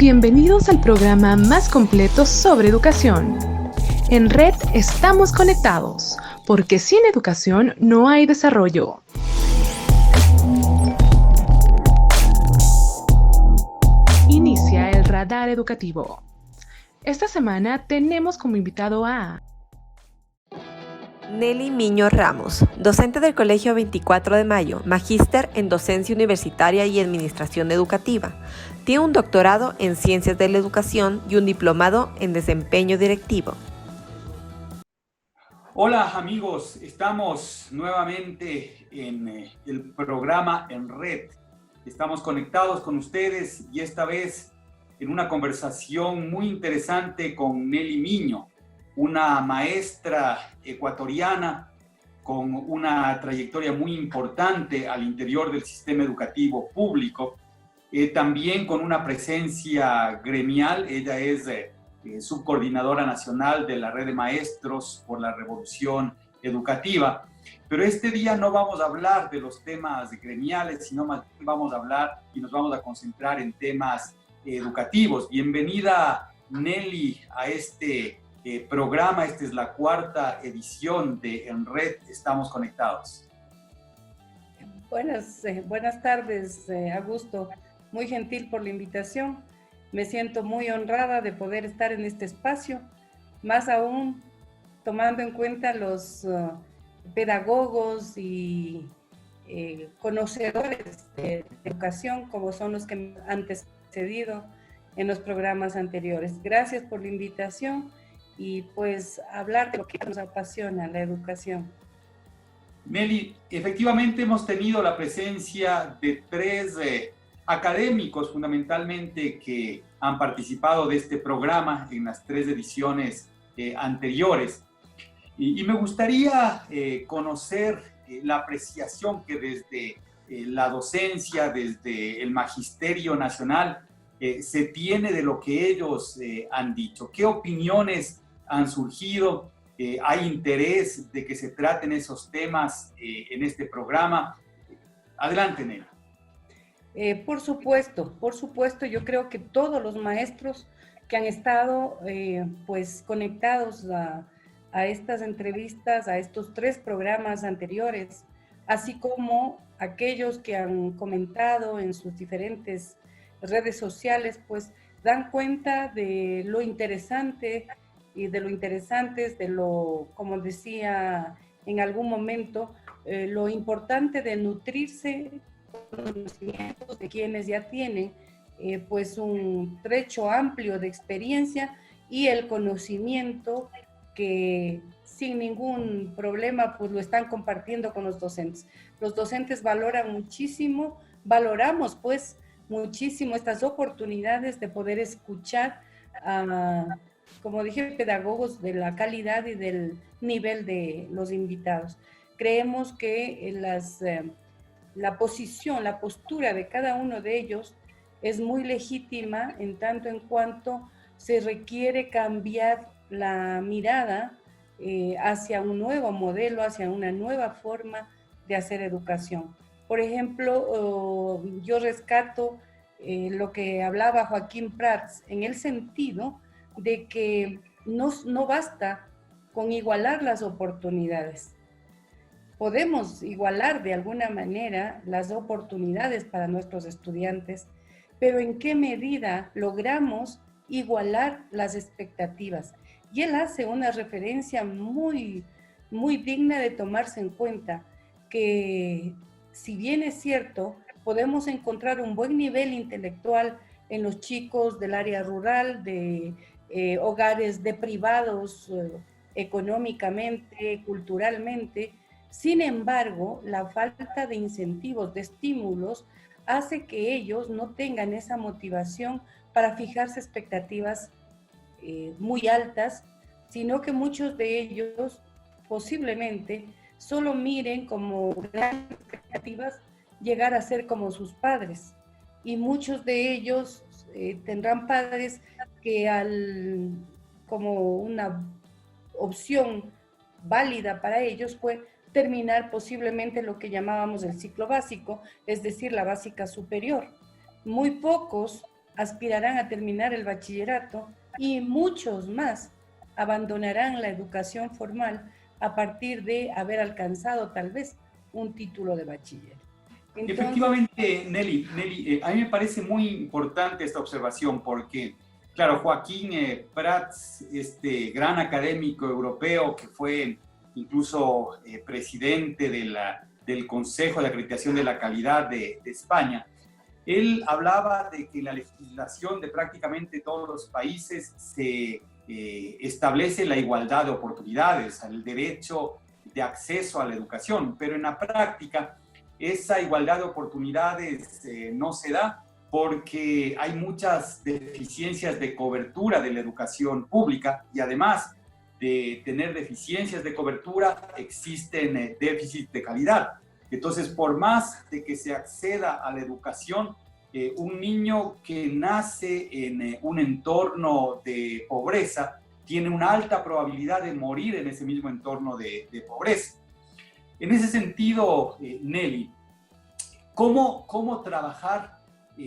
Bienvenidos al programa más completo sobre educación. En Red estamos conectados, porque sin educación no hay desarrollo. Inicia el radar educativo. Esta semana tenemos como invitado a Nelly Miño Ramos, docente del Colegio 24 de Mayo, magíster en docencia universitaria y administración educativa. Tiene un doctorado en ciencias de la educación y un diplomado en desempeño directivo. Hola amigos, estamos nuevamente en el programa En Red. Estamos conectados con ustedes y esta vez en una conversación muy interesante con Nelly Miño, una maestra ecuatoriana con una trayectoria muy importante al interior del sistema educativo público, también con una presencia gremial. Ella es subcoordinadora nacional de la Red de Maestros por la Revolución Educativa. Pero este día no vamos a hablar de los temas gremiales, sino más bien vamos a hablar y nos vamos a concentrar en temas educativos. Bienvenida, Nelly, a este programa. Esta es la cuarta edición de En Red Estamos Conectados. Buenas tardes, Augusto. Muy gentil por la invitación. Me siento muy honrada de poder estar en este espacio, más aún tomando en cuenta los pedagogos y conocedores de educación, como son los que me han antecedido en los programas anteriores. Gracias por la invitación y pues hablar de lo que nos apasiona, la educación. Nelly, efectivamente hemos tenido la presencia de tres académicos fundamentalmente que han participado de este programa en las tres ediciones anteriores. Y me gustaría conocer la apreciación que desde la docencia, desde el Magisterio Nacional, se tiene de lo que ellos han dicho. ¿Qué opiniones han surgido? ¿Hay interés de que se traten esos temas en este programa? Adelante, Nelly. Por supuesto, yo creo que todos los maestros que han estado pues conectados a estas entrevistas, a estos tres programas anteriores, así como aquellos que han comentado en sus diferentes redes sociales, pues dan cuenta de lo interesante y de lo interesantes, de lo, como decía en algún momento, lo importante de nutrirse conocimientos de quienes ya tienen pues un trecho amplio de experiencia y el conocimiento que sin ningún problema pues lo están compartiendo con los docentes. Los docentes valoramos pues muchísimo estas oportunidades de poder escuchar a, como dije, pedagogos de la calidad y del nivel de los invitados. Creemos que la postura de cada uno de ellos es muy legítima en tanto en cuanto se requiere cambiar la mirada hacia un nuevo modelo, hacia una nueva forma de hacer educación. Por ejemplo, yo rescato lo que hablaba Joaquín Prats en el sentido de que no basta con igualar las oportunidades. Podemos igualar de alguna manera las oportunidades para nuestros estudiantes, pero ¿en qué medida logramos igualar las expectativas? Y él hace una referencia muy digna de tomarse en cuenta, que si bien es cierto, podemos encontrar un buen nivel intelectual en los chicos del área rural, de hogares deprivados económicamente, culturalmente. Sin embargo, la falta de incentivos, de estímulos, hace que ellos no tengan esa motivación para fijarse expectativas muy altas, sino que muchos de ellos posiblemente solo miren como grandes expectativas llegar a ser como sus padres. Y muchos de ellos tendrán padres que como una opción válida para ellos fue terminar posiblemente lo que llamábamos el ciclo básico, es decir, la básica superior. Muy pocos aspirarán a terminar el bachillerato y muchos más abandonarán la educación formal a partir de haber alcanzado tal vez un título de bachiller. Entonces, efectivamente, Nelly, a mí me parece muy importante esta observación porque, claro, Joaquín Prats, este gran académico europeo que fue incluso presidente del Consejo de Acreditación de la Calidad de España, él hablaba de que la legislación de prácticamente todos los países se establece la igualdad de oportunidades, el derecho de acceso a la educación, pero en la práctica esa igualdad de oportunidades no se da porque hay muchas deficiencias de cobertura de la educación pública y además de tener deficiencias de cobertura existen déficits de calidad. Entonces, por más de que se acceda a la educación, un niño que nace en un entorno de pobreza tiene una alta probabilidad de morir en ese mismo entorno de pobreza. En ese sentido, Nelly, ¿cómo trabajar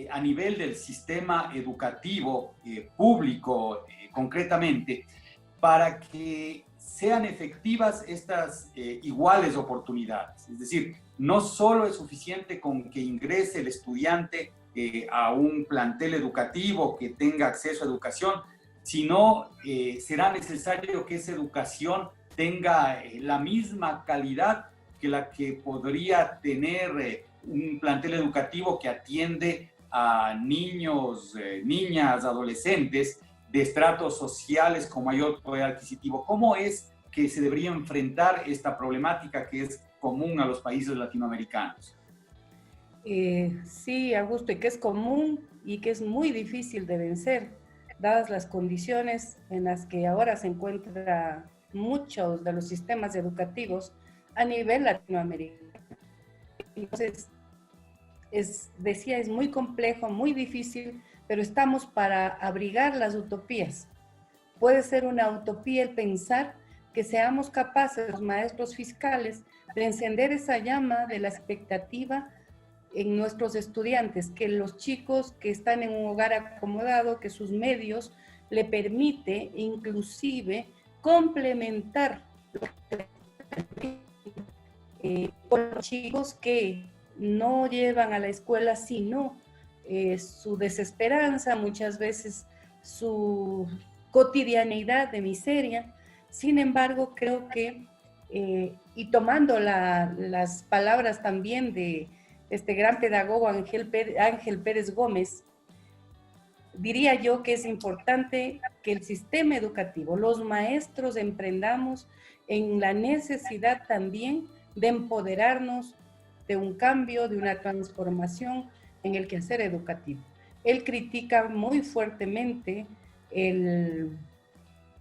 a nivel del sistema educativo público concretamente para que sean efectivas estas iguales oportunidades? Es decir, no solo es suficiente con que ingrese el estudiante a un plantel educativo que tenga acceso a educación, sino será necesario que esa educación tenga la misma calidad que la que podría tener un plantel educativo que atiende a niños, niñas, adolescentes de estratos sociales con mayor poder adquisitivo. ¿Cómo es que se debería enfrentar esta problemática que es común a los países latinoamericanos? Sí, Augusto, y que es común y que es muy difícil de vencer, dadas las condiciones en las que ahora se encuentran muchos de los sistemas educativos a nivel latinoamericano. Entonces, es muy complejo, muy difícil, pero estamos para abrigar las utopías. Puede ser una utopía el pensar que seamos capaces, los maestros fiscales, de encender esa llama de la expectativa en nuestros estudiantes, que los chicos que están en un hogar acomodado, que sus medios le permite inclusive complementar con los chicos que no llevan a la escuela, sino su desesperanza, muchas veces su cotidianidad de miseria. Sin embargo, creo que, y tomando las palabras también de este gran pedagogo Ángel Pérez Gómez, diría yo que es importante que el sistema educativo, los maestros emprendamos en la necesidad también de empoderarnos de un cambio, de una transformación en el quehacer educativo. Él critica muy fuertemente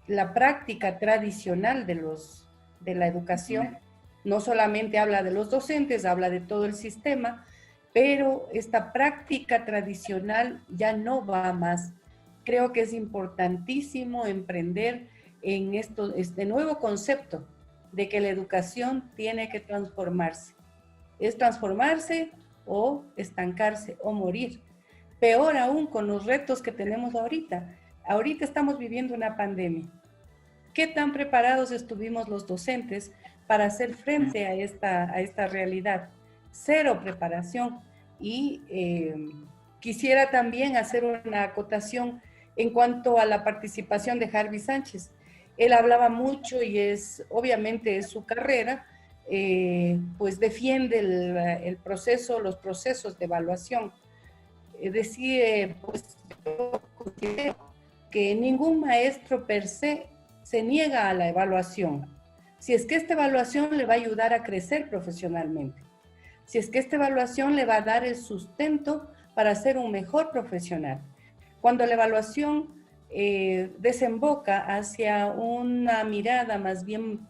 la práctica tradicional de la educación. No solamente habla de los docentes, habla de todo el sistema, pero esta práctica tradicional ya no va más. Creo que es importantísimo emprender en este nuevo concepto de que la educación tiene que transformarse. Es transformarse o estancarse o morir. Peor aún con los retos que tenemos ahorita. Ahorita estamos viviendo una pandemia. ¿Qué tan preparados estuvimos los docentes para hacer frente a esta realidad? Cero preparación. Y quisiera también hacer una acotación en cuanto a la participación de Harvey Sánchez. Él hablaba mucho y obviamente es su carrera, pues defiende el proceso, los procesos de evaluación. Decía, pues yo considero que ningún maestro per se niega a la evaluación. Si es que esta evaluación le va a ayudar a crecer profesionalmente, si es que esta evaluación le va a dar el sustento para ser un mejor profesional. Cuando la evaluación desemboca hacia una mirada más bien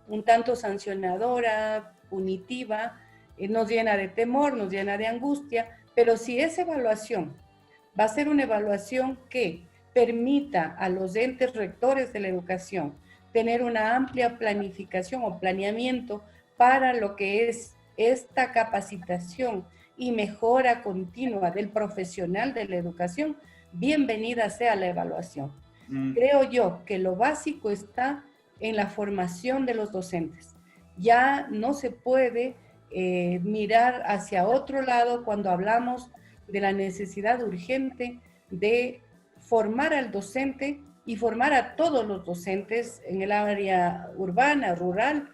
un tanto sancionadora, punitiva, nos llena de temor, nos llena de angustia, pero si esa evaluación va a ser una evaluación que permita a los entes rectores de la educación tener una amplia planificación o planeamiento para lo que es esta capacitación y mejora continua del profesional de la educación, bienvenida sea la evaluación. Creo yo que lo básico está en la formación de los docentes. Ya no se puede mirar hacia otro lado cuando hablamos de la necesidad urgente de formar al docente y formar a todos los docentes en el área urbana, rural,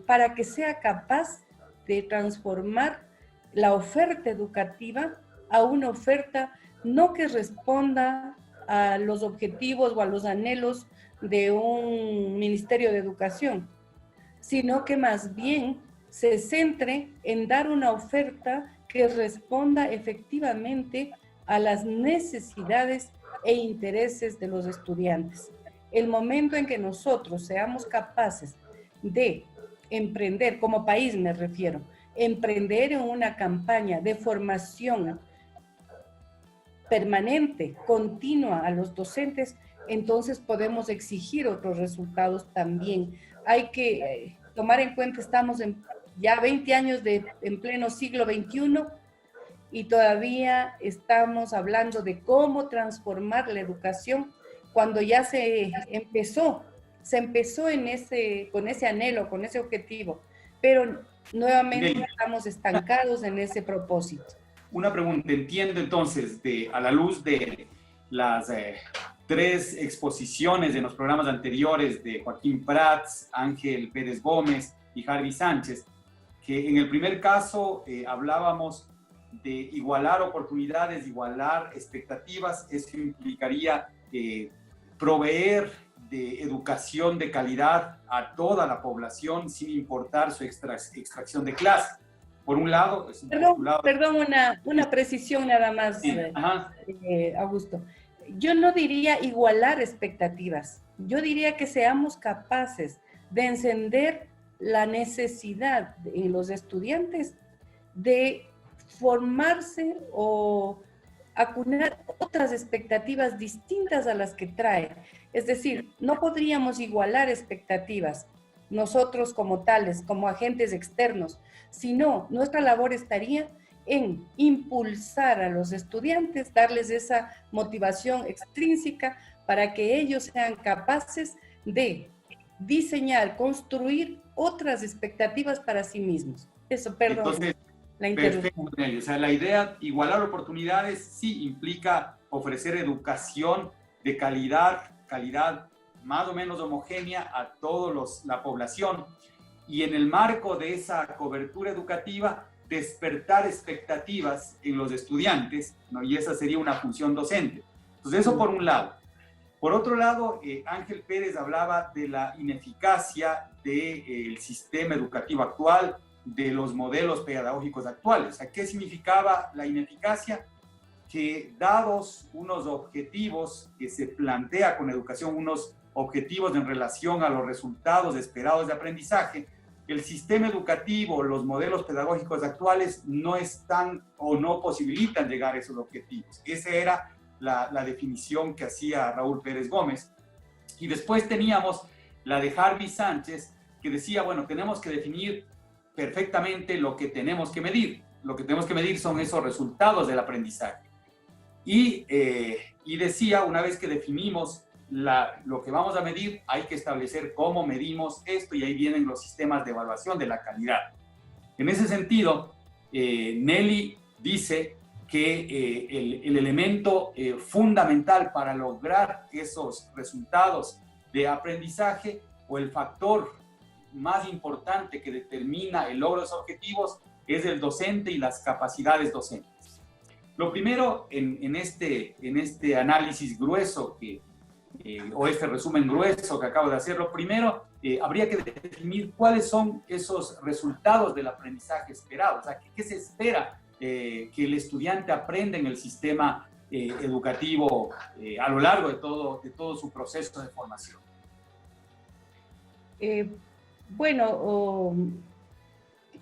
para que sea capaz de transformar la oferta educativa a una oferta no que responda a los objetivos o a los anhelos de un Ministerio de Educación, sino que más bien se centre en dar una oferta que responda efectivamente a las necesidades e intereses de los estudiantes. El momento en que nosotros seamos capaces de emprender, como país me refiero, emprender en una campaña de formación permanente, continua a los docentes, entonces podemos exigir otros resultados también. Hay que tomar en cuenta, estamos en ya 20 años en pleno siglo XXI y todavía estamos hablando de cómo transformar la educación cuando ya se empezó con ese anhelo, con ese objetivo, pero nuevamente estamos estancados en ese propósito. Una pregunta, entiendo entonces, a la luz de las 3 exposiciones de los programas anteriores de Joaquín Prats, Ángel Pérez Gómez y Harvey Sánchez, que en el primer caso hablábamos de igualar oportunidades, igualar expectativas. Eso implicaría proveer de educación de calidad a toda la población sin importar su extracción de clase. Por un lado... Perdón, una precisión nada más, sí, Augusto. Yo no diría igualar expectativas, yo diría que seamos capaces de encender la necesidad en los estudiantes de formarse o acunar otras expectativas distintas a las que trae. Es decir, no podríamos igualar expectativas nosotros como tales, como agentes externos, sino nuestra labor estaría en impulsar a los estudiantes, darles esa motivación extrínseca para que ellos sean capaces de diseñar, construir otras expectativas para sí mismos. Eso, perdón. Entonces, la interrupción. Perfecto, o sea, la idea, igualar oportunidades, sí implica ofrecer educación de calidad más o menos homogénea a toda la población, y en el marco de esa cobertura educativa, despertar expectativas en los estudiantes, ¿no? Y esa sería una función docente. Entonces, eso por un lado. Por otro lado, Ángel Pérez hablaba de la ineficacia del sistema educativo actual, de los modelos pedagógicos actuales. O sea, ¿qué significaba la ineficacia? Que dados unos objetivos que se plantea con educación, unos objetivos en relación a los resultados esperados de aprendizaje, el sistema educativo, los modelos pedagógicos actuales no están o no posibilitan llegar a esos objetivos. Esa era la definición que hacía Raúl Pérez Gómez. Y después teníamos la de Harvey Sánchez, que decía, bueno, tenemos que definir perfectamente lo que tenemos que medir. Lo que tenemos que medir son esos resultados del aprendizaje. Y decía, una vez que definimos lo que vamos a medir, hay que establecer cómo medimos esto, y ahí vienen los sistemas de evaluación de la calidad. En ese sentido, Nelly dice que el elemento fundamental para lograr esos resultados de aprendizaje, o el factor más importante que determina el logro de esos objetivos, es el docente y las capacidades docentes. Lo primero en este análisis grueso o este resumen grueso que acabo de hacer, lo primero, habría que definir cuáles son esos resultados del aprendizaje esperado. O sea, ¿qué se espera que el estudiante aprenda en el sistema educativo a lo largo de todo su proceso de formación? Bueno,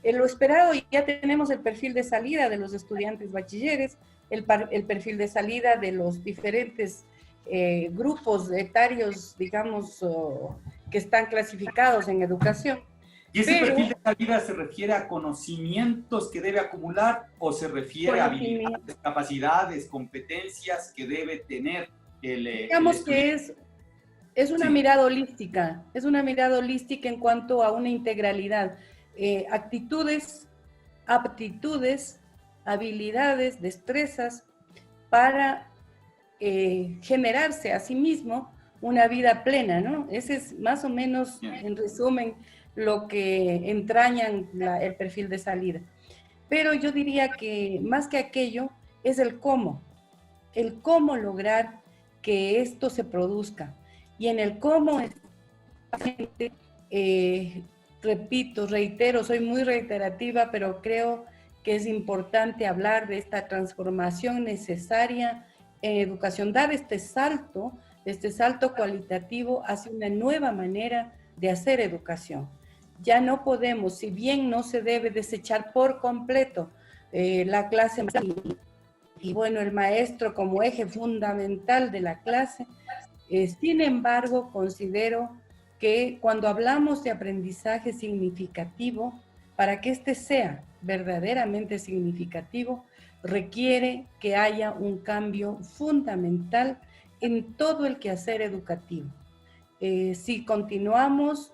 en lo esperado ya tenemos el perfil de salida de los estudiantes bachilleres, el perfil de salida de los diferentes grupos etarios, digamos, que están clasificados en educación. ¿Y ese perfil de salida se refiere a conocimientos que debe acumular o se refiere a habilidades, capacidades, competencias que debe tener digamos que es una mirada holística, en cuanto a una integralidad, actitudes, aptitudes, habilidades, destrezas para generarse a sí mismo una vida plena, ¿no? Ese es más o menos, en resumen, lo que entrañan el perfil de salida. Pero yo diría que más que aquello es el cómo lograr que esto se produzca. Y en el cómo, repito, reitero, soy muy reiterativa, pero creo que es importante hablar de esta transformación necesaria en educación, dar este salto cualitativo hacia una nueva manera de hacer educación. Ya no podemos, si bien no se debe desechar por completo la clase y bueno, el maestro como eje fundamental de la clase, sin embargo, considero que cuando hablamos de aprendizaje significativo, para que este sea verdaderamente significativo, requiere que haya un cambio fundamental en todo el quehacer educativo. Si continuamos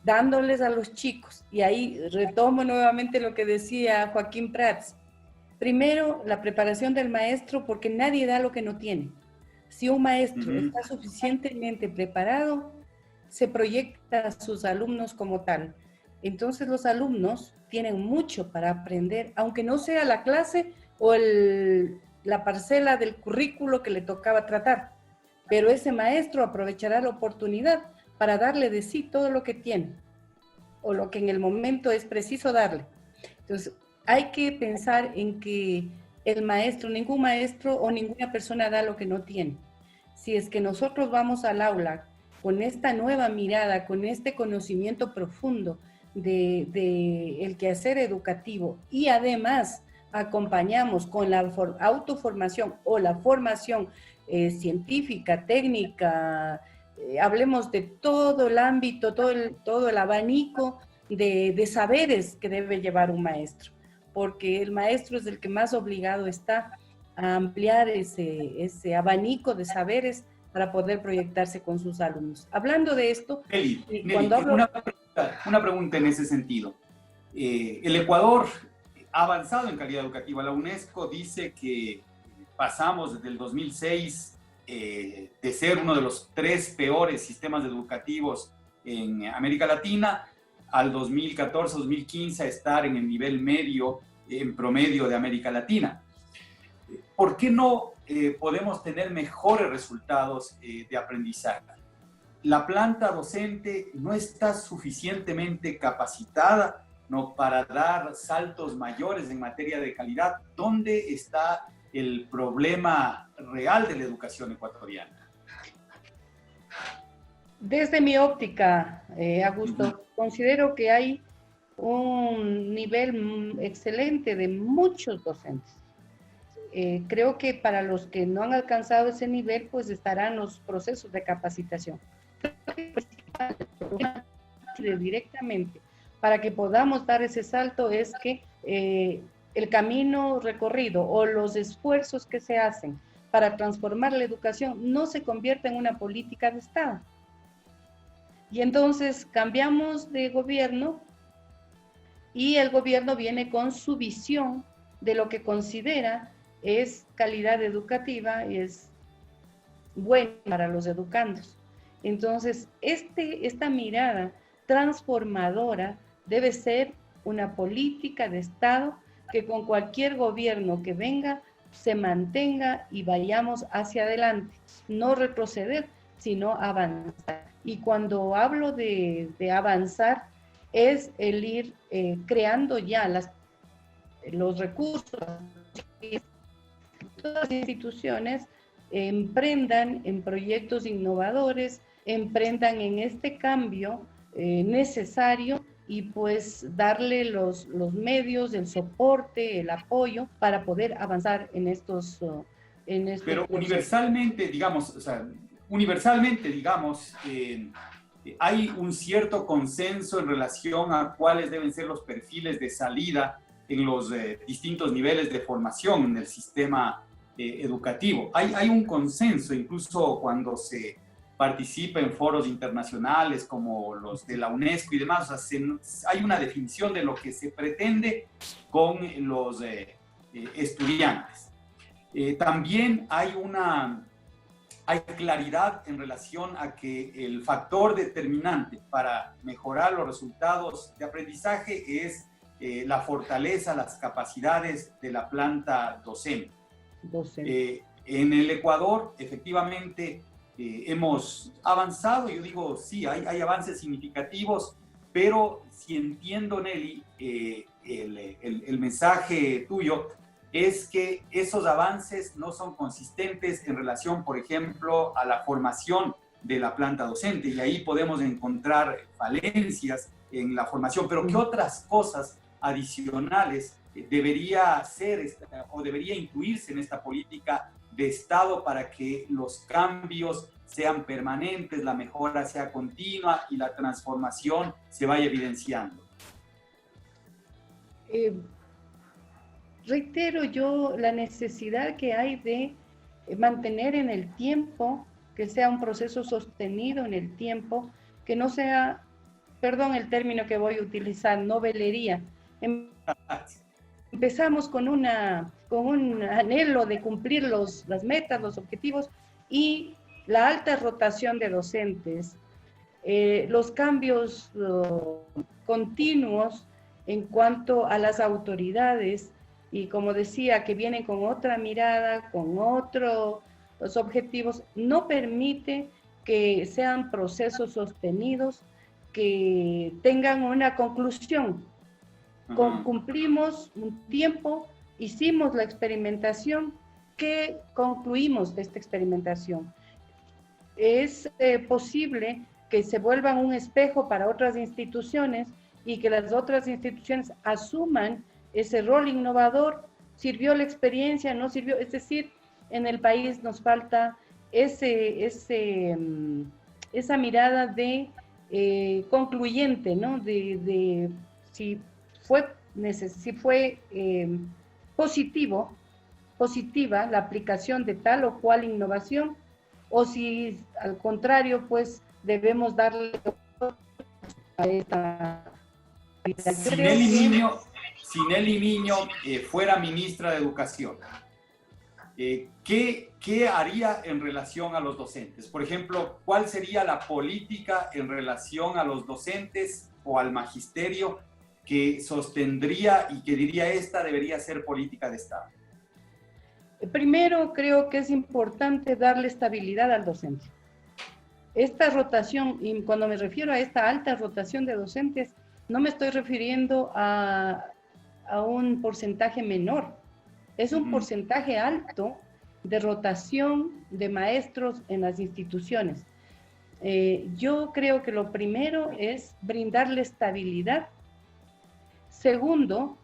dándoles a los chicos, y ahí retomo nuevamente lo que decía Joaquín Prats, primero la preparación del maestro, porque nadie da lo que no tiene. Si un maestro está suficientemente preparado, se proyecta a sus alumnos como tal. Entonces los alumnos tienen mucho para aprender, aunque no sea la clase o la parcela del currículo que le tocaba tratar. Pero ese maestro aprovechará la oportunidad para darle de sí todo lo que tiene, o lo que en el momento es preciso darle. Entonces, hay que pensar en que el maestro, ningún maestro o ninguna persona da lo que no tiene. Si es que nosotros vamos al aula con esta nueva mirada, con este conocimiento profundo de el quehacer educativo y además acompañamos con la autoformación o la formación científica, técnica, hablemos de todo el ámbito, todo el abanico de saberes que debe llevar un maestro, porque el maestro es el que más obligado está a ampliar ese abanico de saberes para poder proyectarse con sus alumnos. Hablando de esto, Nelly, una pregunta en ese sentido. El Ecuador ha avanzado en calidad educativa. La UNESCO dice que pasamos desde el 2006 de ser uno de los 3 peores sistemas educativos en América Latina al 2014-2015 a estar en el nivel medio, en promedio de América Latina. ¿Por qué no podemos tener mejores resultados de aprendizaje? La planta docente no está suficientemente capacitada, ¿no?, para dar saltos mayores en materia de calidad. ¿Dónde está el problema real de la educación ecuatoriana? Desde mi óptica, Augusto, considero que hay un nivel excelente de muchos docentes. Creo que para los que no han alcanzado ese nivel, pues estarán los procesos de capacitación. Directamente, para que podamos dar ese salto es que el camino recorrido o los esfuerzos que se hacen para transformar la educación no se convierta en una política de Estado. Y entonces cambiamos de gobierno y el gobierno viene con su visión de lo que considera es calidad educativa y es bueno para los educandos. Entonces, esta mirada transformadora debe ser una política de Estado que con cualquier gobierno que venga se mantenga y vayamos hacia adelante, no retroceder, sino avanzar. Y cuando hablo de avanzar, es el ir creando ya los recursos, todas las instituciones emprendan en proyectos innovadores, emprendan en este cambio necesario y pues darle los medios, el soporte, el apoyo para poder avanzar en estos Pero procesos. universalmente, digamos, Hay un cierto consenso en relación a cuáles deben ser los perfiles de salida en los distintos niveles de formación en el sistema educativo. Hay un consenso, incluso cuando se participa en foros internacionales como los de la UNESCO y demás, o sea, hay una definición de lo que se pretende con los estudiantes. También hay claridad en relación a que el factor determinante para mejorar los resultados de aprendizaje es la fortaleza, las capacidades de la planta docente. En el Ecuador, efectivamente, hemos avanzado. Yo digo, sí, hay avances significativos, pero si entiendo, Nelly, el mensaje tuyo es que esos avances no son consistentes en relación, por ejemplo, a la formación de la planta docente, y ahí podemos encontrar falencias en la formación. Pero ¿qué otras cosas adicionales debería hacer o debería incluirse en esta política de Estado para que los cambios sean permanentes, la mejora sea continua y la transformación se vaya evidenciando? Reitero yo la necesidad que hay de mantener en el tiempo, que sea un proceso sostenido en el tiempo, que no sea, perdón el término que voy a utilizar, novelería. Empezamos con un anhelo de cumplir las metas, los objetivos, y la alta rotación de docentes, los cambios continuos en cuanto a las autoridades, y como decía, que vienen con otra mirada, con otros objetivos, no permite que sean procesos sostenidos, que tengan una conclusión. Cumplimos un tiempo, hicimos la experimentación, ¿qué concluimos de esta experimentación? Es posible que se vuelvan un espejo para otras instituciones y que las otras instituciones asuman ese rol innovador. ¿Sirvió la experiencia? ¿No sirvió? Es decir, en el país nos falta esa mirada de concluyente, ¿no? De si fue positiva la aplicación de tal o cual innovación, o si al contrario, pues debemos darle a esta... Si Nelly Miño fuera ministra de Educación, ¿qué haría en relación a los docentes? Por ejemplo, ¿cuál sería la política en relación a los docentes o al magisterio que sostendría y que diría esta debería ser política de Estado? Primero, creo que es importante darle estabilidad al docente. Esta rotación, y cuando me refiero a esta alta rotación de docentes, no me estoy refiriendo a un porcentaje menor. Es un porcentaje alto de rotación de maestros en las instituciones. Yo creo que lo primero es brindarle estabilidad. Segundo,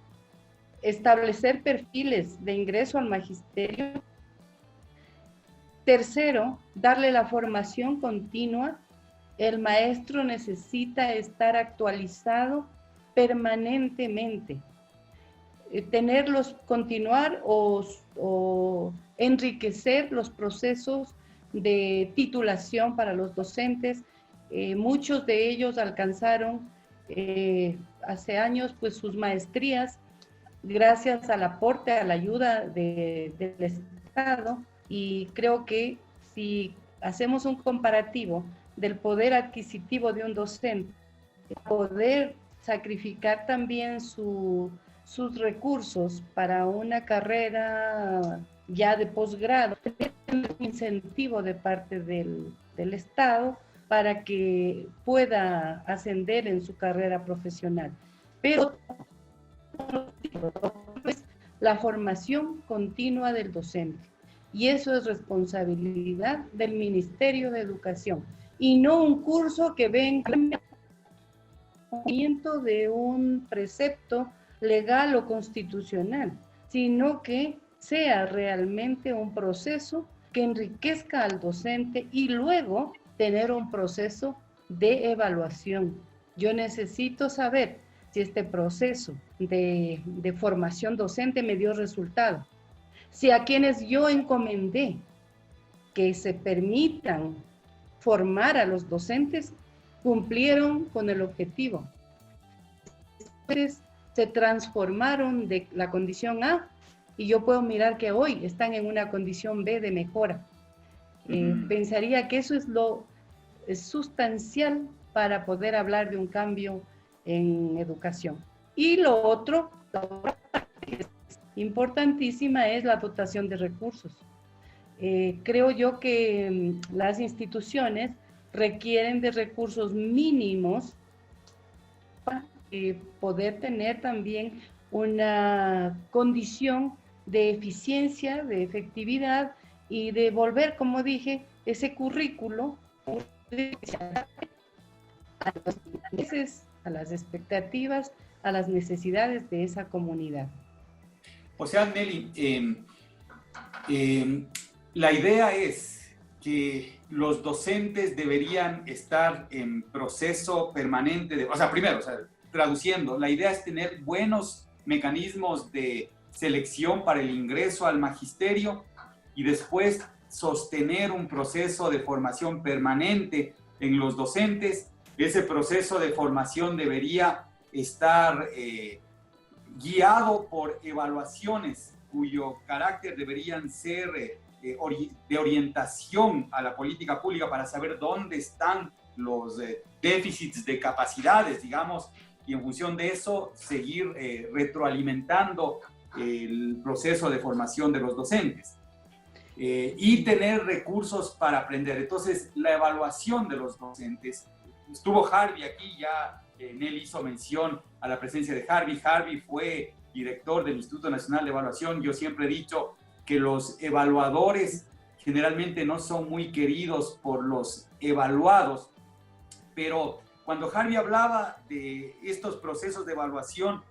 establecer perfiles de ingreso al magisterio. Tercero, darle la formación continua. El maestro necesita estar actualizado permanentemente. Continuar o enriquecer los procesos de titulación para los docentes. Muchos de ellos alcanzaron hace años pues sus maestrías gracias al aporte, a la ayuda del Estado, y creo que si hacemos un comparativo del poder adquisitivo de un docente, poder sacrificar también sus recursos para una carrera ya de posgrado, un incentivo de parte del Estado para que pueda ascender en su carrera profesional. Pero la formación continua del docente, y eso es responsabilidad del Ministerio de Educación, y no un curso que venga de un precepto legal o constitucional, sino que sea realmente un proceso que enriquezca al docente y luego tener un proceso de evaluación. Yo necesito saber si este proceso de formación docente me dio resultado. Si a quienes yo encomendé que se permitan formar a los docentes cumplieron con el objetivo. Se transformaron de la condición A y yo puedo mirar que hoy están en una condición B de mejora. Pensaría que eso es lo sustancial para poder hablar de un cambio en educación. Y lo otro, la otra parte es importantísima, es la dotación de recursos. Creo yo que las instituciones requieren de recursos mínimos para poder tener también una condición de eficiencia, de efectividad y de volver, como dije, ese currículo a los intereses, a las expectativas, a las necesidades de esa comunidad. O sea, Nelly, la idea es que los docentes deberían estar en proceso permanente de, o sea, primero, traduciendo, la idea es tener buenos mecanismos de selección para el ingreso al magisterio y después sostener un proceso de formación permanente en los docentes. Ese proceso de formación debería estar guiado por evaluaciones cuyo carácter deberían ser de orientación a la política pública para saber dónde están los déficits de capacidades, digamos, y en función de eso seguir retroalimentando el proceso de formación de los docentes. Y tener recursos para aprender. Entonces, la evaluación de los docentes, estuvo Harvey aquí, ya Nelly hizo mención a la presencia de Harvey. Harvey fue director del Instituto Nacional de Evaluación. Yo siempre he dicho que los evaluadores generalmente no son muy queridos por los evaluados, pero cuando Harvey hablaba de estos procesos de evaluación,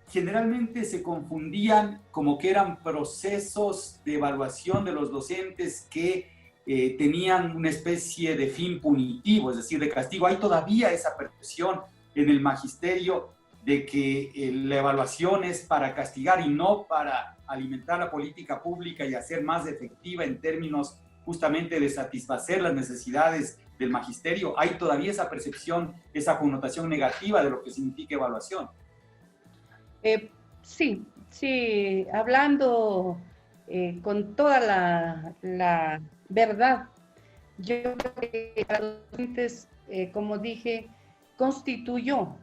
generalmente se confundían como que eran procesos de evaluación de los docentes que tenían una especie de fin punitivo, es decir, de castigo. Hay todavía esa percepción en el magisterio de que la evaluación es para castigar y no para alimentar la política pública y hacer más efectiva en términos justamente de satisfacer las necesidades del magisterio. Hay todavía esa percepción, esa connotación negativa de lo que significa evaluación. Sí, hablando con toda la verdad, yo creo que para los docentes, como dije,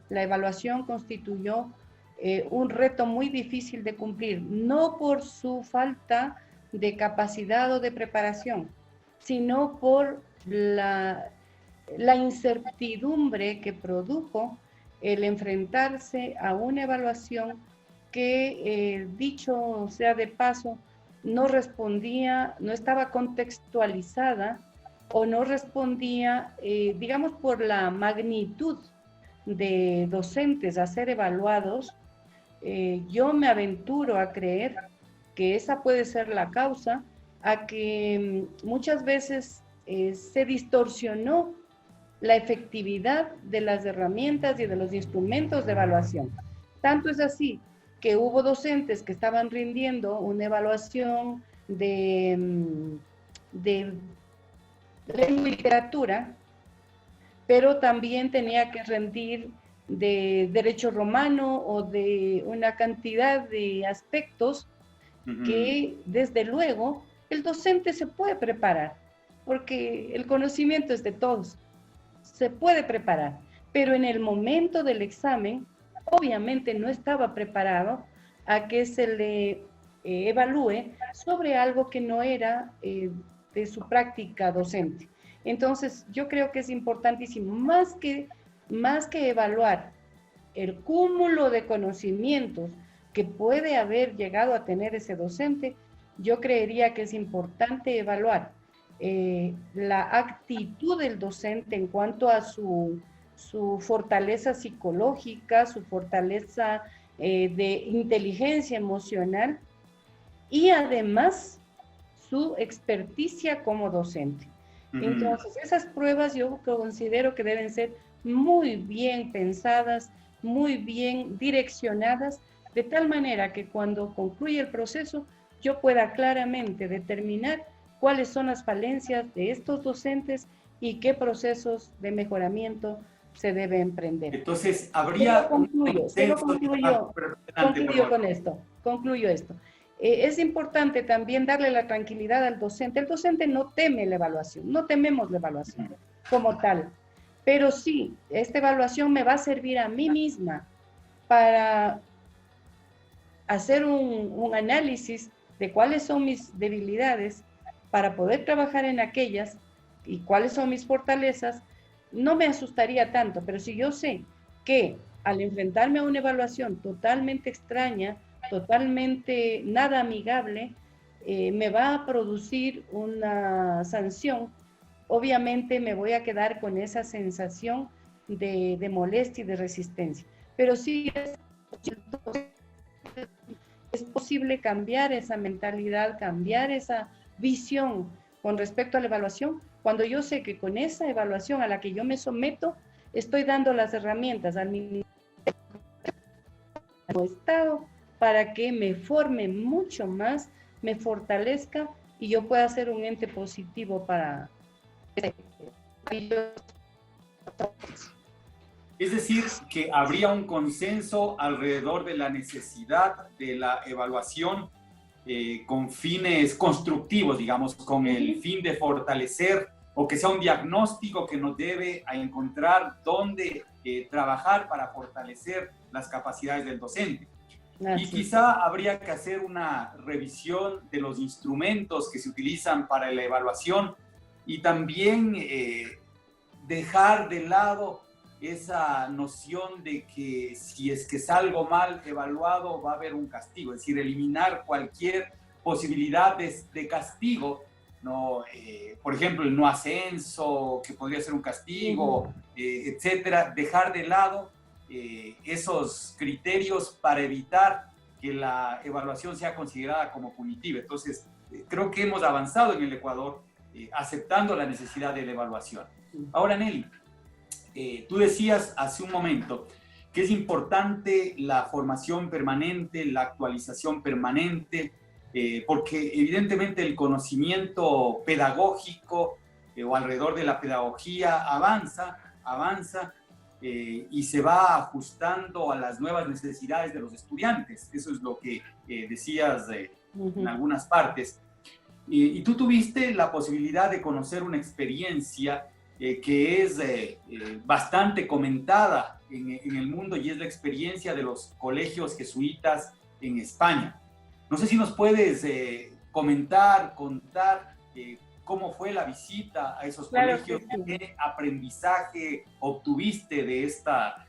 la evaluación constituyó un reto muy difícil de cumplir, no por su falta de capacidad o de preparación, sino por la incertidumbre que produjo el enfrentarse a una evaluación que, dicho sea de paso, no respondía, no estaba contextualizada o no respondía, digamos, por la magnitud de docentes a ser evaluados. Yo me aventuro a creer que esa puede ser la causa a que muchas veces se distorsionó la efectividad de las herramientas y de los instrumentos de evaluación. Tanto es así que hubo docentes que estaban rindiendo una evaluación de lengua y literatura, pero también tenía que rendir de derecho romano o de una cantidad de aspectos que, desde luego, el docente se puede preparar, porque el conocimiento es de todos, se puede preparar, pero en el momento del examen, obviamente no estaba preparado a que se le evalúe sobre algo que no era de su práctica docente. Entonces, yo creo que es importantísimo, más que evaluar el cúmulo de conocimientos que puede haber llegado a tener ese docente, yo creería que es importante evaluar la actitud del docente en cuanto a su fortaleza psicológica, su fortaleza de inteligencia emocional y además su experticia como docente. Entonces, esas pruebas yo considero que deben ser muy bien pensadas, muy bien direccionadas, de tal manera que cuando concluya el proceso yo pueda claramente determinar cuáles son las falencias de estos docentes y qué procesos de mejoramiento se debe emprender. Entonces, habría concluyo esto. Es importante también darle la tranquilidad al docente. El docente no teme la evaluación, no tememos la evaluación como tal, pero sí, esta evaluación me va a servir a mí misma para hacer un análisis de cuáles son mis debilidades para poder trabajar en aquellas y cuáles son mis fortalezas. No me asustaría tanto, pero si yo sé que al enfrentarme a una evaluación totalmente extraña, totalmente nada amigable, me va a producir una sanción, obviamente me voy a quedar con esa sensación de molestia y de resistencia. Pero sí es posible cambiar esa mentalidad, cambiar esa visión con respecto a la evaluación, cuando yo sé que con esa evaluación a la que yo me someto, estoy dando las herramientas al Estado para que me forme mucho más, me fortalezca y yo pueda ser un ente positivo para... Es decir, que habría un consenso alrededor de la necesidad de la evaluación con fines constructivos, digamos, con el fin de fortalecer, o que sea un diagnóstico que nos debe a encontrar dónde trabajar para fortalecer las capacidades del docente. Y quizá habría que hacer una revisión de los instrumentos que se utilizan para la evaluación y también dejar de lado esa noción de que si es que salgo mal evaluado va a haber un castigo, es decir, eliminar cualquier posibilidad de castigo, ¿no? Por ejemplo, el no ascenso, que podría ser un castigo, etcétera, dejar de lado esos criterios para evitar que la evaluación sea considerada como punitiva. Entonces, creo que hemos avanzado en el Ecuador aceptando la necesidad de la evaluación. Ahora, Nelly, tú decías hace un momento que es importante la formación permanente, la actualización permanente, porque evidentemente el conocimiento pedagógico o alrededor de la pedagogía avanza y se va ajustando a las nuevas necesidades de los estudiantes. Eso es lo que decías en algunas partes. Y tú tuviste la posibilidad de conocer una experiencia que es bastante comentada en el mundo, y es la experiencia de los colegios jesuitas en España. No sé si nos puedes contar cómo fue la visita a esos colegios, qué aprendizaje obtuviste de esta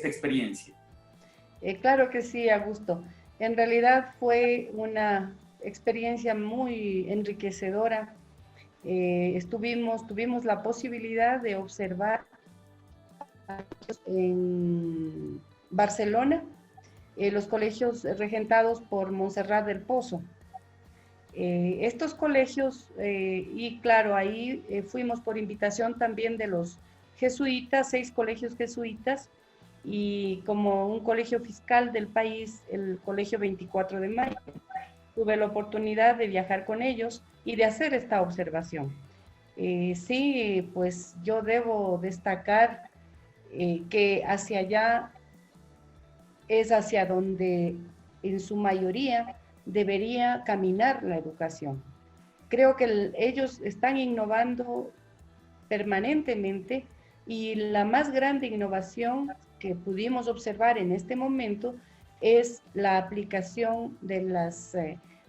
experiencia. Claro que sí, Augusto. En realidad fue una experiencia muy enriquecedora. Tuvimos la posibilidad de observar en Barcelona los colegios regentados por Montserrat del Pozo. Estos colegios, y claro, ahí fuimos por invitación también de los jesuitas, 6 colegios jesuitas, y como un colegio fiscal del país, el Colegio 24 de Mayo. Tuve la oportunidad de viajar con ellos y de hacer esta observación. Sí, pues yo debo destacar que hacia allá es hacia donde en su mayoría debería caminar la educación. Creo que ellos están innovando permanentemente, y la más grande innovación que pudimos observar en este momento es la aplicación de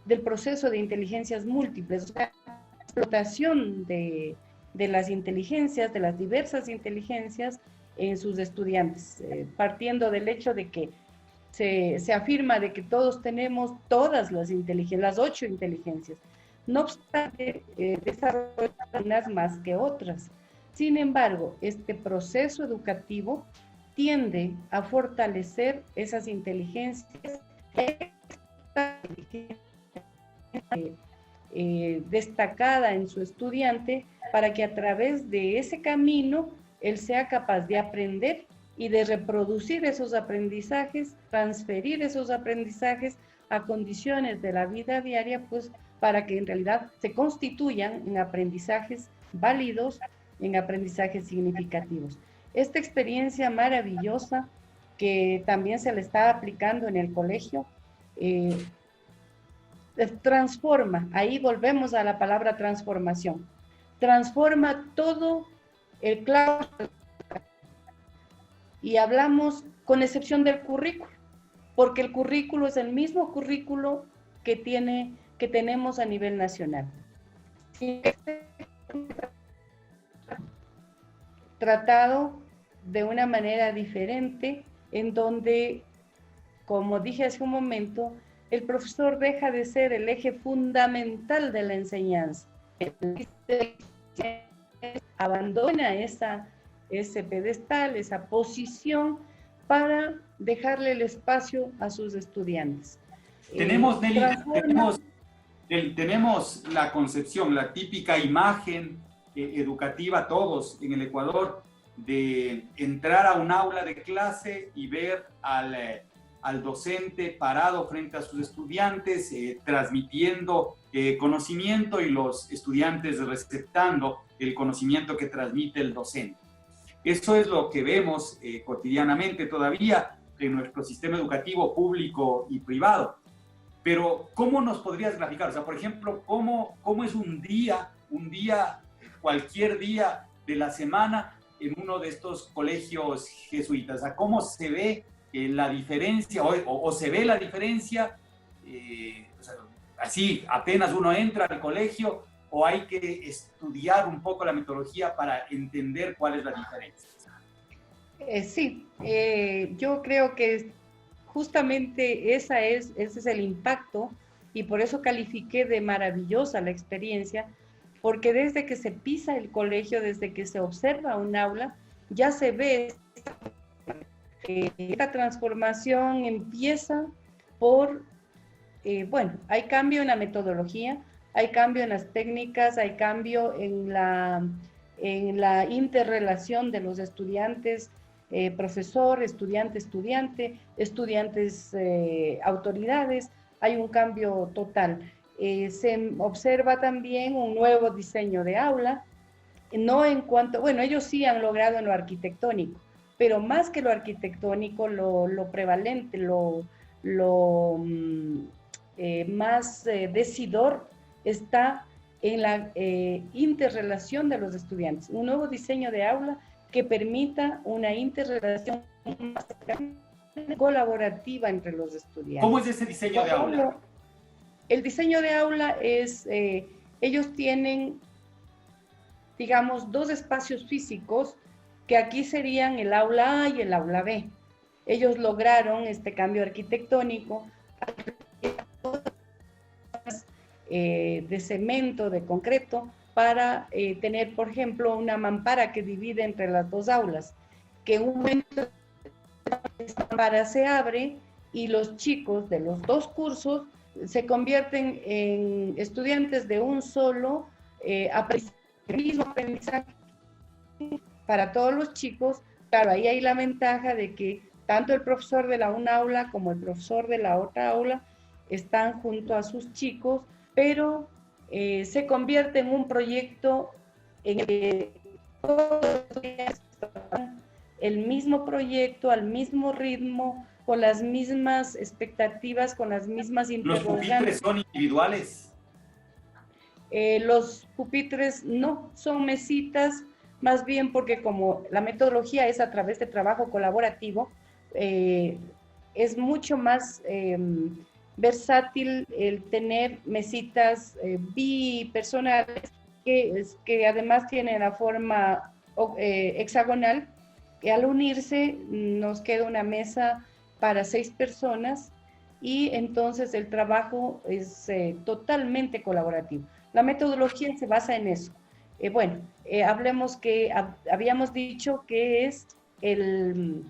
del proceso de inteligencias múltiples, o sea, la explotación de las inteligencias, de las diversas inteligencias en sus estudiantes, partiendo del hecho de que se afirma de que todos tenemos todas las inteligencias, las 8 inteligencias. No obstante, desarrollan unas más que otras. Sin embargo, este proceso educativo tiende a fortalecer esas inteligencias destacada en su estudiante, para que a través de ese camino él sea capaz de aprender y de reproducir esos aprendizajes, transferir esos aprendizajes a condiciones de la vida diaria, pues para que en realidad se constituyan en aprendizajes válidos, en aprendizajes significativos. Esta experiencia maravillosa que también se le está aplicando en el colegio, transforma, ahí volvemos a la palabra transformación, transforma todo el claustro y hablamos con excepción del currículo, porque el currículo es el mismo currículo que tenemos a nivel nacional. Tratado de una manera diferente, en donde, como dije hace un momento, el profesor deja de ser el eje fundamental de la enseñanza. Abandona ese pedestal, esa posición, para dejarle el espacio a sus estudiantes. Tenemos, Nelly, tenemos la concepción, la típica imagen educativa, todos en el Ecuador, de entrar a un aula de clase y ver al docente parado frente a sus estudiantes, transmitiendo conocimiento, y los estudiantes receptando el conocimiento que transmite el docente. Eso es lo que vemos cotidianamente todavía en nuestro sistema educativo público y privado. Pero, ¿cómo nos podrías graficar? O sea, por ejemplo, ¿cómo es un día, cualquier día de la semana en uno de estos colegios jesuitas? O sea, ¿cómo se ve la diferencia, o se ve la diferencia, o sea, así apenas uno entra al colegio, o hay que estudiar un poco la metodología para entender cuál es la diferencia? Sí, yo creo que justamente ese es el impacto, y por eso califiqué de maravillosa la experiencia, porque desde que se pisa el colegio, desde que se observa un aula, ya se ve esta transformación. Empieza por, bueno, hay cambio en la metodología, hay cambio en las técnicas, hay cambio en la interrelación de los estudiantes, profesor, estudiante, estudiantes, autoridades. Hay un cambio total. Se observa también un nuevo diseño de aula, no en cuanto, bueno, ellos sí han logrado en lo arquitectónico, pero más que lo arquitectónico, lo prevalente, lo más decidor está en la interrelación de los estudiantes. Un nuevo diseño de aula que permita una interrelación más colaborativa entre los estudiantes. ¿Cómo es ese diseño de aula? El diseño de aula es, ellos tienen, digamos, dos espacios físicos que aquí serían el aula A y el aula B. Ellos lograron este cambio arquitectónico de cemento, de concreto, para tener, por ejemplo, una mampara que divide entre las dos aulas, que en un momento esta mampara se abre y los chicos de los dos cursos se convierten en estudiantes de un solo aprendizaje para todos los chicos. Claro, ahí hay la ventaja de que tanto el profesor de una aula como el profesor de la otra aula están junto a sus chicos, pero se convierte en un proyecto en el que todos los días están el mismo proyecto, al mismo ritmo, con las mismas expectativas, con las mismas interrogantes. ¿Los pupitres son individuales? Los pupitres no, son mesitas, más bien porque como la metodología es a través de trabajo colaborativo, es mucho más versátil el tener mesitas bipersonales que además tienen la forma hexagonal, que al unirse nos queda una mesa para 6 personas, y entonces el trabajo es totalmente colaborativo. La metodología se basa en eso. Bueno, hablemos que habíamos dicho que es el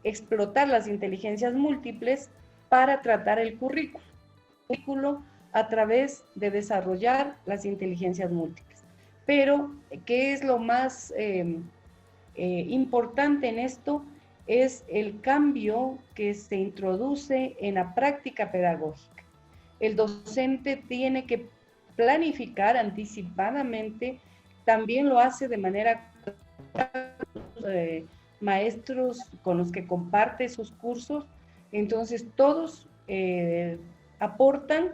explotar las inteligencias múltiples para tratar el currículo a través de desarrollar las inteligencias múltiples. Pero, ¿qué es lo más importante en esto? Es el cambio que se introduce en la práctica pedagógica. El docente tiene que planificar anticipadamente, también lo hace de manera maestros con los que comparte sus cursos, entonces todos aportan,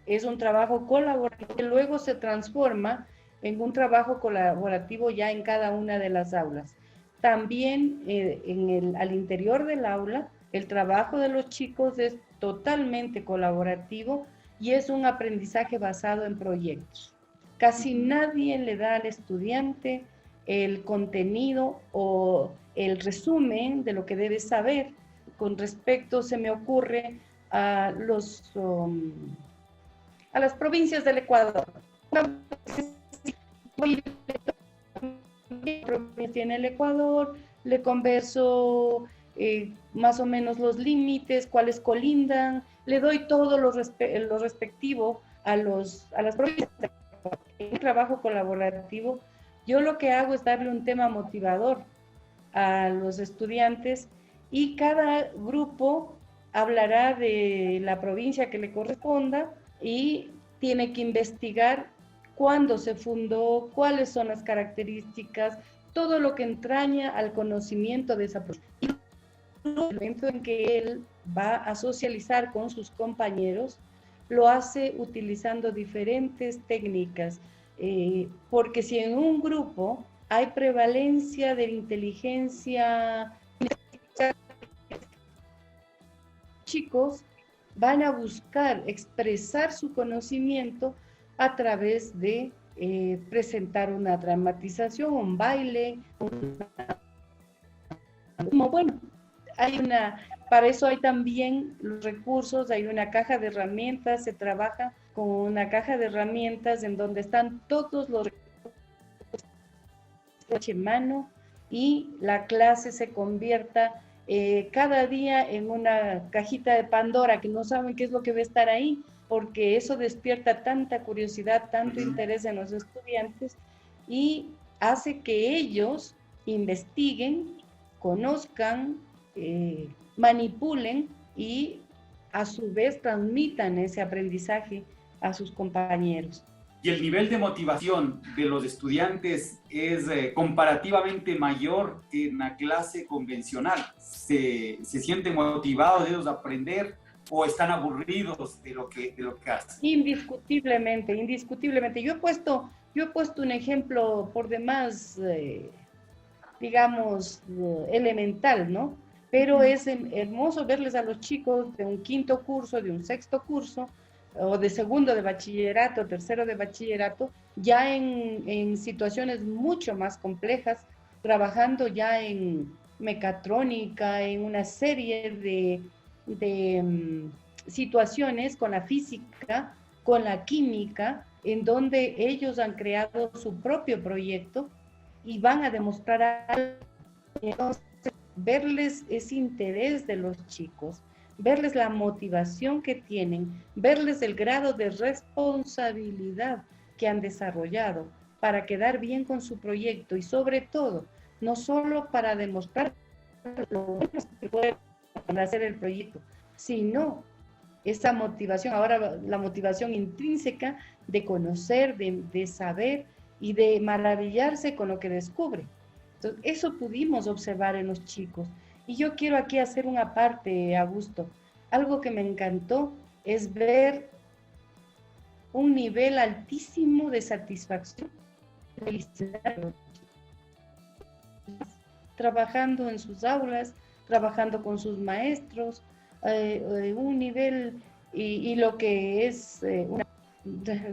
es un trabajo colaborativo que luego se transforma en un trabajo colaborativo ya en cada una de las aulas. También al interior del aula, el trabajo de los chicos es totalmente colaborativo y es un aprendizaje basado en proyectos. Casi nadie le da al estudiante el contenido o el resumen de lo que debe saber. Con respecto, se me ocurre a las provincias del Ecuador. En el Ecuador le converso más o menos los límites, cuáles colindan, le doy todo lo respectivo a las provincias. En el trabajo colaborativo, yo lo que hago es darle un tema motivador a los estudiantes y cada grupo hablará de la provincia que le corresponda y tiene que investigar cuándo se fundó, cuáles son las características, todo lo que entraña al conocimiento de esa provincia. Y el momento en que él va a socializar con sus compañeros, lo hace utilizando diferentes técnicas, porque si en un grupo hay prevalencia de la inteligencia, chicos van a buscar expresar su conocimiento a través de presentar una dramatización, un baile, bueno, para eso hay también los recursos, hay una caja de herramientas, se trabaja con una caja de herramientas en donde están todos los recursos en mano y la clase se convierta cada día en una cajita de Pandora que no saben qué es lo que va a estar ahí, porque eso despierta tanta curiosidad, tanto interés en los estudiantes y hace que ellos investiguen, conozcan, manipulen y a su vez transmitan ese aprendizaje a sus compañeros. ¿Y el nivel de motivación de los estudiantes es comparativamente mayor que en la clase convencional? ¿Se sienten motivados ellos a aprender o están aburridos de lo que hacen? Indiscutiblemente, indiscutiblemente. Yo he puesto un ejemplo por demás, digamos, elemental, ¿no? Pero es hermoso verles a los chicos de un quinto curso, de un sexto curso, o de segundo de bachillerato, tercero de bachillerato, ya en situaciones mucho más complejas, trabajando ya en mecatrónica, en una serie de situaciones con la física, con la química, en donde ellos han creado su propio proyecto y van a demostrar algo. Entonces, verles ese interés de los chicos, verles la motivación que tienen, verles el grado de responsabilidad que han desarrollado para quedar bien con su proyecto y sobre todo, no solo para demostrar lo bueno que pueden hacer el proyecto, sino esa motivación, ahora la motivación intrínseca de conocer, de saber y de maravillarse con lo que descubre. Entonces, eso pudimos observar en los chicos. Y yo quiero aquí hacer una parte, Augusto. Algo que me encantó es ver un nivel altísimo de satisfacción, felicidad, trabajando en sus aulas, trabajando con sus maestros, un nivel y lo que es,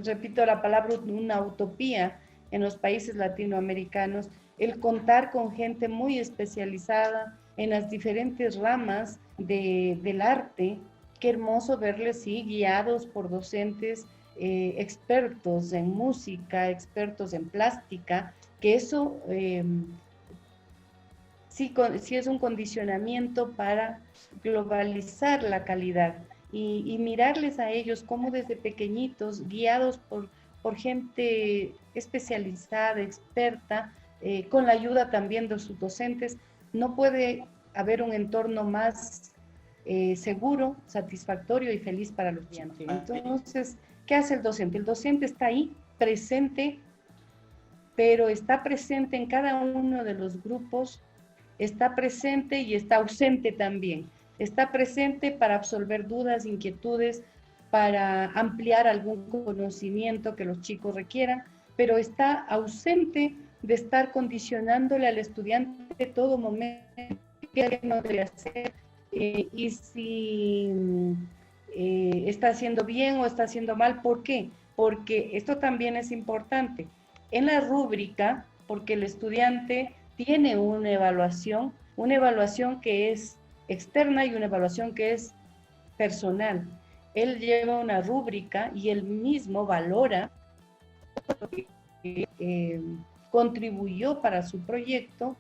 repito la palabra, una utopía en los países latinoamericanos, el contar con gente muy especializada en las diferentes ramas del arte. Qué hermoso verles, sí, guiados por docentes expertos en música, expertos en plástica, que eso sí es un condicionamiento para globalizar la calidad y mirarles a ellos como desde pequeñitos, guiados por gente especializada, experta, con la ayuda también de sus docentes. No puede haber un entorno más seguro, satisfactorio y feliz para los estudiantes. Entonces, ¿qué hace el docente? El docente está ahí, presente, pero está presente en cada uno de los grupos, está presente y está ausente también. Está presente para absolver dudas, inquietudes, para ampliar algún conocimiento que los chicos requieran, pero está ausente de estar condicionándole al estudiante todo momento qué no debe hacer y si está haciendo bien o está haciendo mal. ¿Por qué? Porque esto también es importante. En la rúbrica, porque el estudiante tiene una evaluación que es externa y una evaluación que es personal. Él lleva una rúbrica y él mismo valora lo que contribuyó para su proyecto,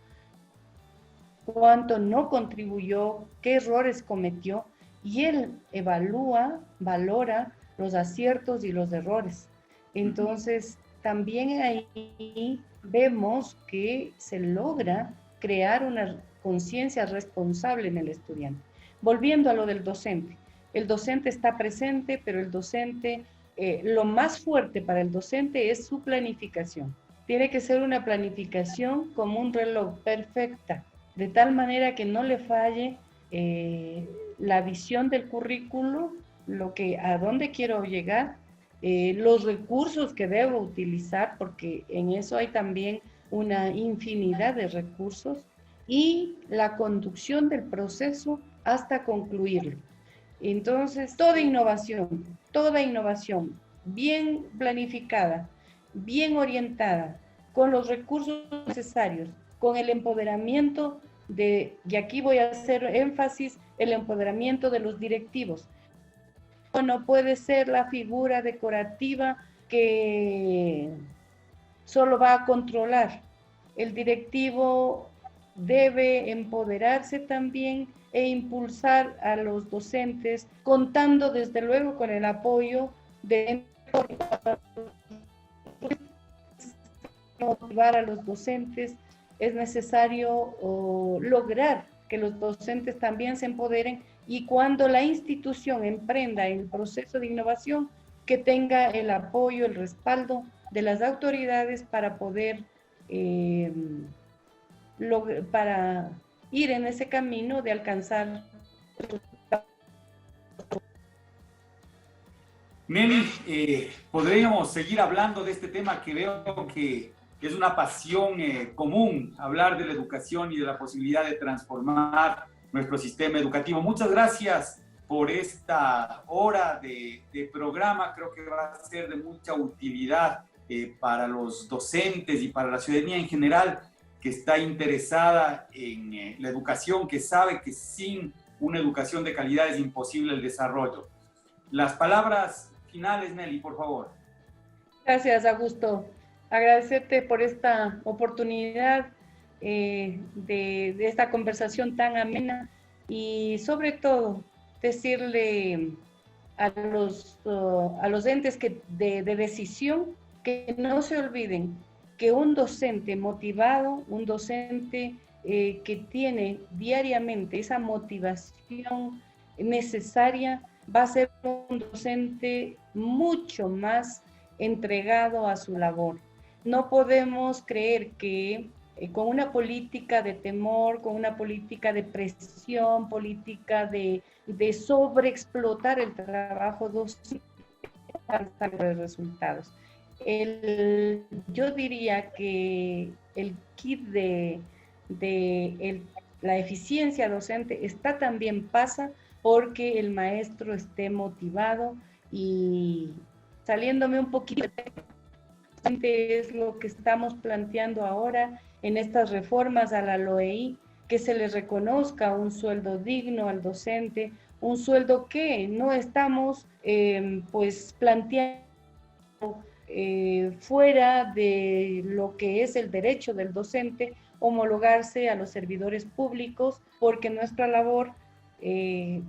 cuánto no contribuyó, qué errores cometió, y él evalúa, valora los aciertos y los errores. Entonces, también ahí vemos que se logra crear una conciencia responsable en el estudiante. Volviendo a lo del docente. El docente está presente, pero el docente, lo más fuerte para el docente es su planificación. Tiene que ser una planificación como un reloj, perfecta, de tal manera que no le falle la visión del currículo, a dónde quiero llegar, los recursos que debo utilizar, porque en eso hay también una infinidad de recursos, y la conducción del proceso hasta concluirlo. Entonces, toda innovación bien planificada, bien orientada, con los recursos necesarios, con el empoderamiento y aquí voy a hacer énfasis, el empoderamiento de los directivos. No puede ser la figura decorativa que solo va a controlar. El directivo debe empoderarse también e impulsar a los docentes, contando desde luego con el apoyo de motivar a los docentes. Es necesario lograr que los docentes también se empoderen, y cuando la institución emprenda el proceso de innovación, que tenga el apoyo, el respaldo de las autoridades para poder para ir en ese camino de alcanzar. Nelly, podríamos seguir hablando de este tema que veo que es una pasión común, hablar de la educación y de la posibilidad de transformar nuestro sistema educativo. Muchas gracias por esta hora de programa. Creo que va a ser de mucha utilidad para los docentes y para la ciudadanía en general, que está interesada en la educación, que sabe que sin una educación de calidad es imposible el desarrollo. Las palabras finales, Nelly, por favor. Gracias, Augusto. Agradecerte por esta oportunidad de esta conversación tan amena, y sobre todo decirle a los entes de decisión que no se olviden que un docente motivado, un docente que tiene diariamente esa motivación necesaria, va a ser un docente mucho más entregado a su labor. No podemos creer que con una política de temor, con una política de presión, política de sobreexplotar el trabajo docente, alcanzar los resultados. Yo diría que el kit de la eficiencia docente pasa porque el maestro esté motivado, y saliéndome un poquito, es lo que estamos planteando ahora en estas reformas a la LOEI, que se le reconozca un sueldo digno al docente, un sueldo que no estamos pues planteando fuera de lo que es el derecho del docente, homologarse a los servidores públicos, porque nuestra labor, si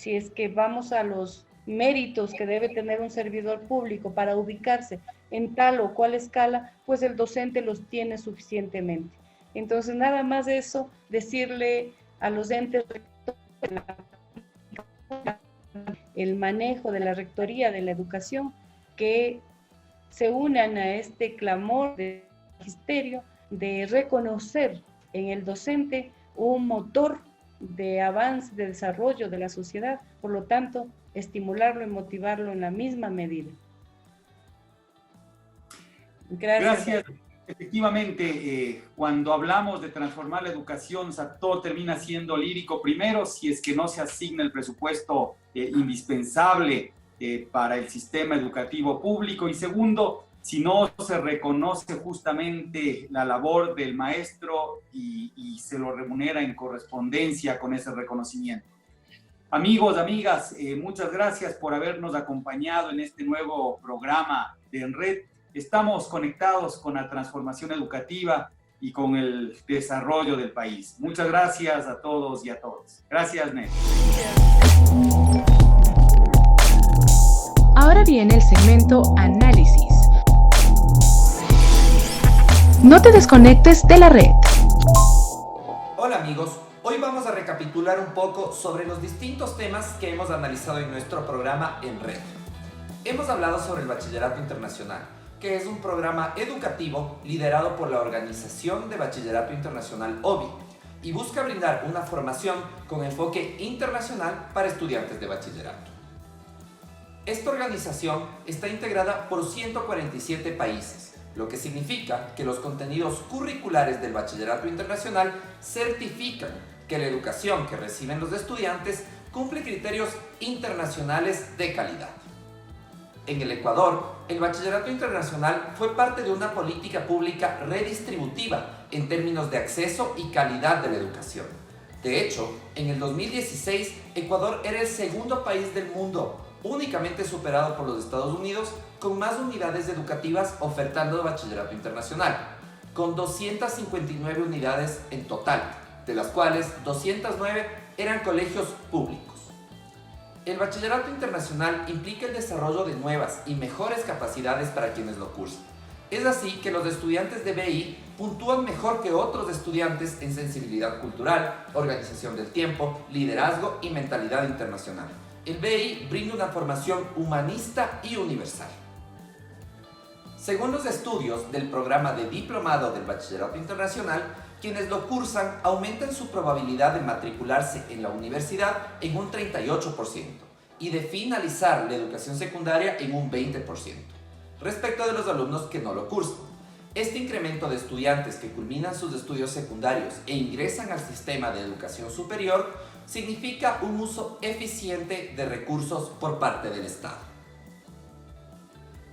es que vamos a los méritos que debe tener un servidor público para ubicarse en tal o cual escala, pues el docente los tiene suficientemente. Entonces, nada más eso, decirle a los entes el manejo de la Rectoría de la Educación que se unan a este clamor del magisterio de reconocer en el docente un motor de avance, de desarrollo de la sociedad, por lo tanto, estimularlo y motivarlo en la misma medida. Gracias. Efectivamente, cuando hablamos de transformar la educación, todo termina siendo lírico. Primero, si es que no se asigna el presupuesto indispensable para el sistema educativo público. Y segundo, si no se reconoce justamente la labor del maestro y se lo remunera en correspondencia con ese reconocimiento. Amigos, amigas, muchas gracias por habernos acompañado en este nuevo programa de En Red. Estamos conectados con la transformación educativa y con el desarrollo del país. Muchas gracias a todos y a todas. Gracias, Ned. Ahora viene el segmento Análisis. No te desconectes de la red. Hola amigos, hoy vamos a recapitular un poco sobre los distintos temas que hemos analizado en nuestro programa En Red. Hemos hablado sobre el Bachillerato Internacional, que es un programa educativo liderado por la Organización de Bachillerato Internacional OBI y busca brindar una formación con enfoque internacional para estudiantes de bachillerato. Esta organización está integrada por 147 países, lo que significa que los contenidos curriculares del Bachillerato Internacional certifican que la educación que reciben los estudiantes cumple criterios internacionales de calidad. En el Ecuador, el Bachillerato Internacional fue parte de una política pública redistributiva en términos de acceso y calidad de la educación. De hecho, en el 2016, Ecuador era el segundo país del mundo, únicamente superado por los Estados Unidos, con más unidades educativas ofertando Bachillerato Internacional, con 259 unidades en total, de las cuales 209 eran colegios públicos. El Bachillerato Internacional implica el desarrollo de nuevas y mejores capacidades para quienes lo cursan. Es así que los estudiantes de BI puntúan mejor que otros estudiantes en sensibilidad cultural, organización del tiempo, liderazgo y mentalidad internacional. El BI brinda una formación humanista y universal. Según los estudios del programa de diplomado del Bachillerato Internacional, quienes lo cursan aumentan su probabilidad de matricularse en la universidad en un 38% y de finalizar la educación secundaria en un 20%, respecto de los alumnos que no lo cursan. Este incremento de estudiantes que culminan sus estudios secundarios e ingresan al sistema de educación superior significa un uso eficiente de recursos por parte del Estado.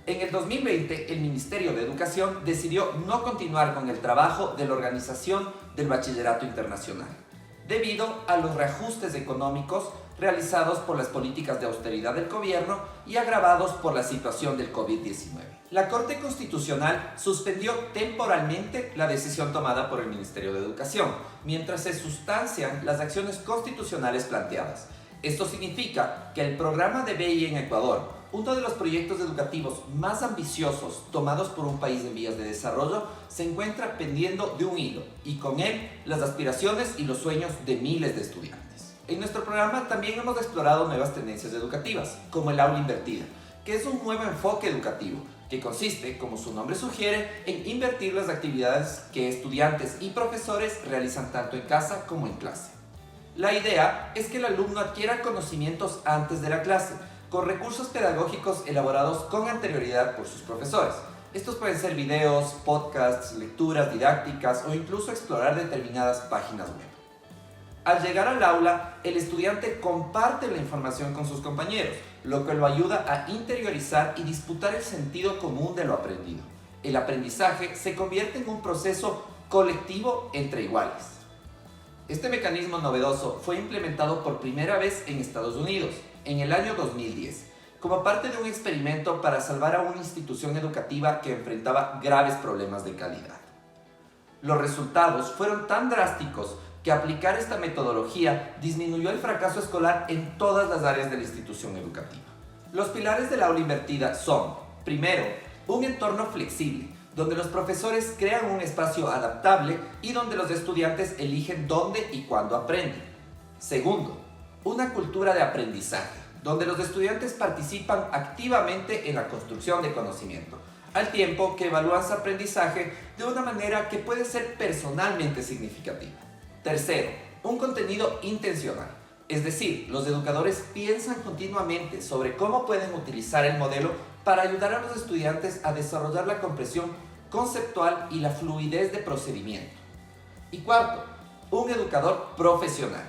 En el 2020, el Ministerio de Educación decidió no continuar con el trabajo de la organización del Bachillerato Internacional, debido a los reajustes económicos realizados por las políticas de austeridad del gobierno y agravados por la situación del COVID-19. La Corte Constitucional suspendió temporalmente la decisión tomada por el Ministerio de Educación, mientras se sustancian las acciones constitucionales planteadas. Esto significa que el programa de BI en Ecuador, uno de los proyectos educativos más ambiciosos tomados por un país en vías de desarrollo, se encuentra pendiendo de un hilo y con él las aspiraciones y los sueños de miles de estudiantes. En nuestro programa también hemos explorado nuevas tendencias educativas, como el aula invertida, que es un nuevo enfoque educativo que consiste, como su nombre sugiere, en invertir las actividades que estudiantes y profesores realizan tanto en casa como en clase. La idea es que el alumno adquiera conocimientos antes de la clase, con recursos pedagógicos elaborados con anterioridad por sus profesores. Estos pueden ser videos, podcasts, lecturas didácticas o incluso explorar determinadas páginas web. Al llegar al aula, el estudiante comparte la información con sus compañeros, lo que lo ayuda a interiorizar y disputar el sentido común de lo aprendido. El aprendizaje se convierte en un proceso colectivo entre iguales. Este mecanismo novedoso fue implementado por primera vez en Estados Unidos, en el año 2010, como parte de un experimento para salvar a una institución educativa que enfrentaba graves problemas de calidad. Los resultados fueron tan drásticos que aplicar esta metodología disminuyó el fracaso escolar en todas las áreas de la institución educativa. Los pilares del aula invertida son, primero, un entorno flexible, donde los profesores crean un espacio adaptable y donde los estudiantes eligen dónde y cuándo aprenden. Segundo, una cultura de aprendizaje, donde los estudiantes participan activamente en la construcción de conocimiento, al tiempo que evalúan su aprendizaje de una manera que puede ser personalmente significativa. Tercero, un contenido intencional, es decir, los educadores piensan continuamente sobre cómo pueden utilizar el modelo para ayudar a los estudiantes a desarrollar la comprensión conceptual y la fluidez de procedimiento. Y cuarto, un educador profesional,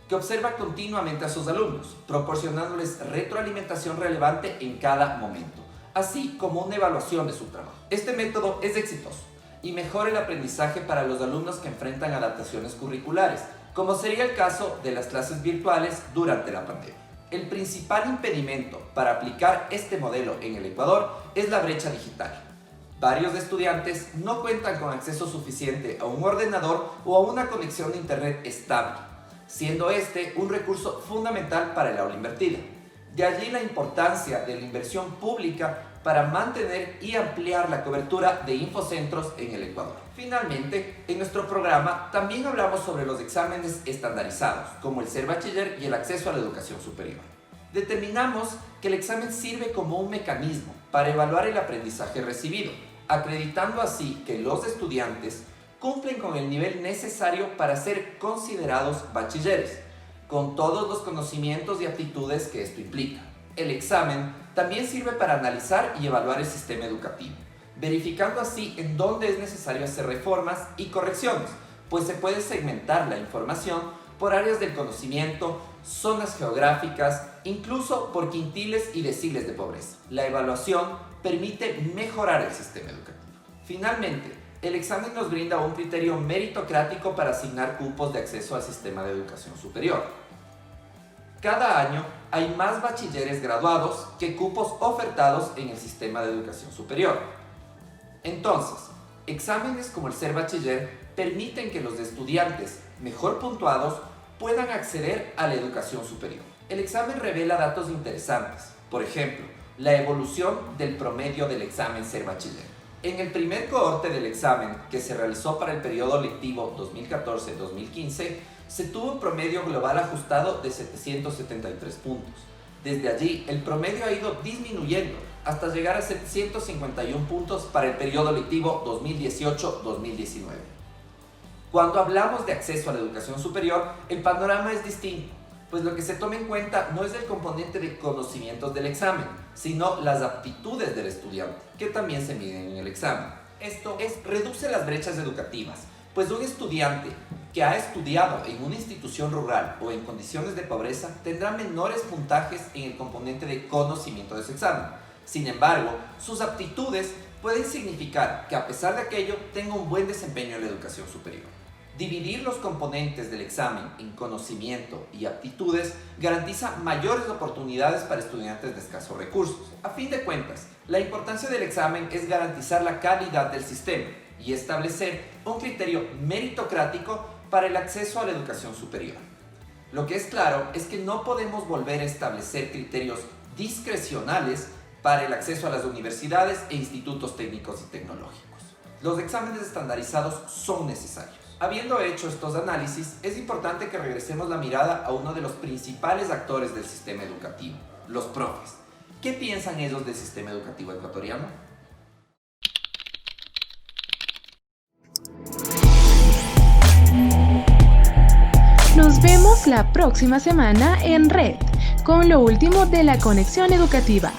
que observa continuamente a sus alumnos, proporcionándoles retroalimentación relevante en cada momento, así como una evaluación de su trabajo. Este método es exitoso y mejora el aprendizaje para los alumnos que enfrentan adaptaciones curriculares, como sería el caso de las clases virtuales durante la pandemia. El principal impedimento para aplicar este modelo en el Ecuador es la brecha digital. Varios estudiantes no cuentan con acceso suficiente a un ordenador o a una conexión de internet estable, siendo este un recurso fundamental para el aula invertida. De allí la importancia de la inversión pública para mantener y ampliar la cobertura de infocentros en el Ecuador. Finalmente, en nuestro programa también hablamos sobre los exámenes estandarizados, como el Ser Bachiller y el acceso a la educación superior. Determinamos que el examen sirve como un mecanismo para evaluar el aprendizaje recibido, acreditando así que los estudiantes cumplen con el nivel necesario para ser considerados bachilleres, con todos los conocimientos y aptitudes que esto implica. El examen también sirve para analizar y evaluar el sistema educativo, verificando así en dónde es necesario hacer reformas y correcciones, pues se puede segmentar la información por áreas del conocimiento, zonas geográficas, incluso por quintiles y deciles de pobreza. La evaluación permite mejorar el sistema educativo. Finalmente, el examen nos brinda un criterio meritocrático para asignar cupos de acceso al sistema de educación superior. Cada año hay más bachilleres graduados que cupos ofertados en el sistema de educación superior. Entonces, exámenes como el Ser Bachiller permiten que los estudiantes mejor puntuados puedan acceder a la educación superior. El examen revela datos interesantes, por ejemplo, la evolución del promedio del examen Ser Bachiller. En el primer cohorte del examen, que se realizó para el periodo lectivo 2014-2015, se tuvo un promedio global ajustado de 773 puntos. Desde allí, el promedio ha ido disminuyendo hasta llegar a 751 puntos para el periodo lectivo 2018-2019. Cuando hablamos de acceso a la educación superior, el panorama es distinto, pues lo que se toma en cuenta no es el componente de conocimientos del examen, sino las aptitudes del estudiante, que también se miden en el examen. Esto reduce las brechas educativas, pues un estudiante que ha estudiado en una institución rural o en condiciones de pobreza tendrá menores puntajes en el componente de conocimiento de su examen. Sin embargo, sus aptitudes pueden significar que a pesar de aquello tenga un buen desempeño en la educación superior. Dividir los componentes del examen en conocimiento y aptitudes garantiza mayores oportunidades para estudiantes de escasos recursos. A fin de cuentas, la importancia del examen es garantizar la calidad del sistema y establecer un criterio meritocrático para el acceso a la educación superior. Lo que es claro es que no podemos volver a establecer criterios discrecionales para el acceso a las universidades e institutos técnicos y tecnológicos. Los exámenes estandarizados son necesarios. Habiendo hecho estos análisis, es importante que regresemos la mirada a uno de los principales actores del sistema educativo, los profes. ¿Qué piensan ellos del sistema educativo ecuatoriano? Nos vemos la próxima semana en Red, con lo último de la conexión educativa.